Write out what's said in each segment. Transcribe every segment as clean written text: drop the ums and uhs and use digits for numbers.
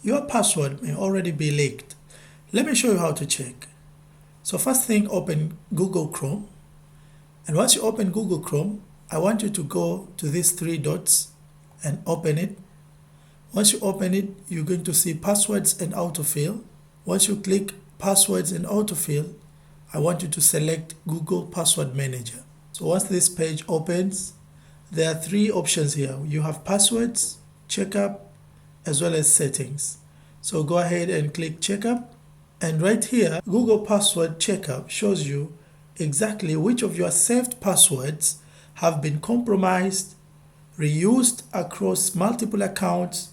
your password may already be leaked. Let me show you how to check. So first thing, open Google Chrome. And once you open Google Chrome, I want you to go to these three dots and open it. Once you open it, you're going to see passwords and autofill. Once you click passwords and autofill, I want you to select Google Password Manager. So once this page opens, there are three options here. You have passwords, checkup, as well as settings. So go ahead and click checkup. And right here, Google Password Checkup shows you exactly which of your saved passwords have been compromised, reused across multiple accounts,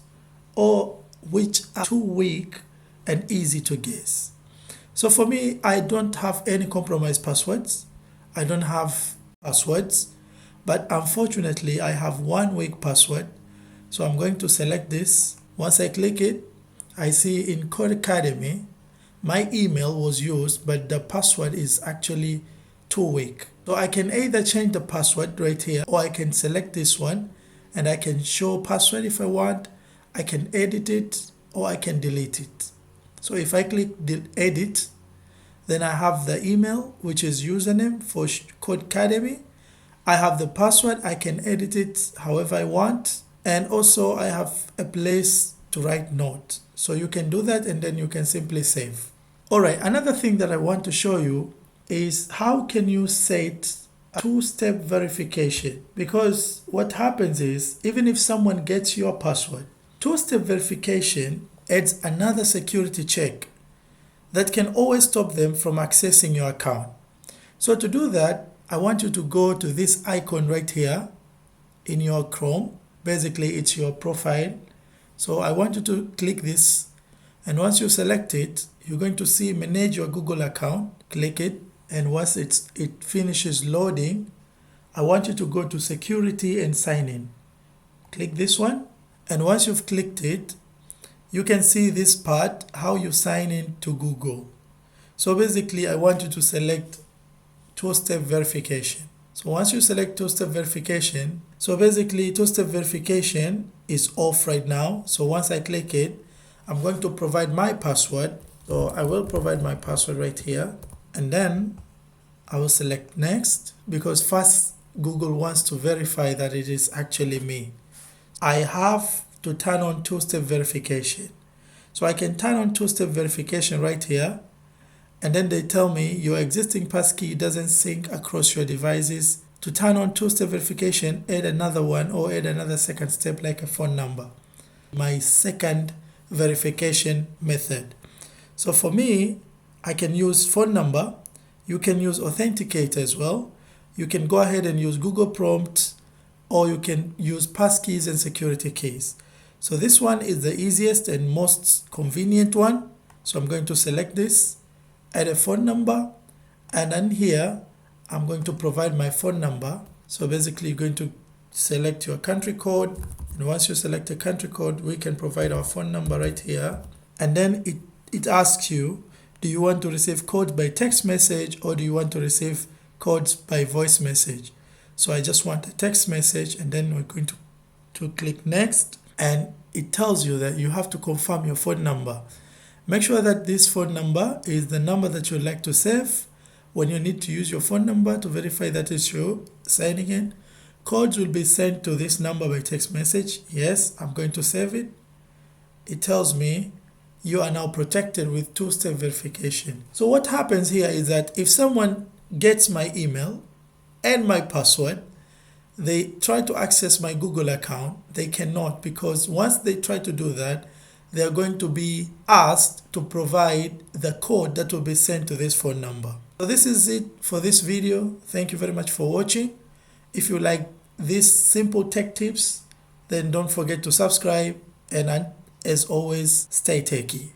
or which are too weak and easy to guess. So for me, I don't have any compromised passwords. I don't have passwords, but unfortunately I have one weak password. So I'm going to select this. Once I click it, I see in Code Academy, my email was used, but the password is actually too weak. So I can either change the password right here, or I can select this one and I can show password if I want. I can edit it, or I can delete it. So if I click edit, then I have the email, which is username for Code Academy. I have the password. I can edit it however I want. And also I have a place to write notes. So you can do that and then you can simply save. All right, another thing that I want to show you is how can you set a two-step verification? Because what happens is, even if someone gets your password, two-step verification adds another security check that can always stop them from accessing your account. So to do that, I want you to go to this icon right here in your Chrome. Basically, it's your profile. So I want you to click this. And once you select it, you're going to see manage your Google account. Click it. And once it finishes loading, I want you to go to security and sign in. Click this one. And once you've clicked it, you can see this part, how you sign in to Google. So basically, I want you to select two-step verification. So once you select two-step verification, so basically two-step verification is off right now. So once I click it, I'm going to provide my password. So I will provide my password right here. And then I will select next, because first Google wants to verify that it is actually me. I have to turn on two-step verification. So I can turn on two-step verification right here. And then they tell me your existing passkey doesn't sync across your devices. To turn on two-step verification, add another one or add another second step like a phone number. My second verification method. So for me, I can use phone number. You can use Authenticator as well. You can go ahead and use Google Prompt, or you can use passkeys and security keys. So this one is the easiest and most convenient one. So I'm going to select this, add a phone number, and then here I'm going to provide my phone number. So basically you're going to select your country code, and once you select a country code, we can provide our phone number right here. And then it asks you, do you want to receive codes by text message, or do you want to receive codes by voice message? So I just want a text message, and then we're going to click next, and it tells you that you have to confirm your phone number. Make sure that this phone number is the number that you'd like to save. When you need to use your phone number to verify that it's you signing in, codes will be sent to this number by text message. Yes, I'm going to save it. It tells me you are now protected with two-step verification. So what happens here is that if someone gets my email and my password, they try to access my Google account, they cannot, because once they try to do that, they are going to be asked to provide the code that will be sent to this phone number. So this is it for this video. Thank you very much for watching. If you like these simple tech tips, then don't forget to subscribe, and as always, stay techy.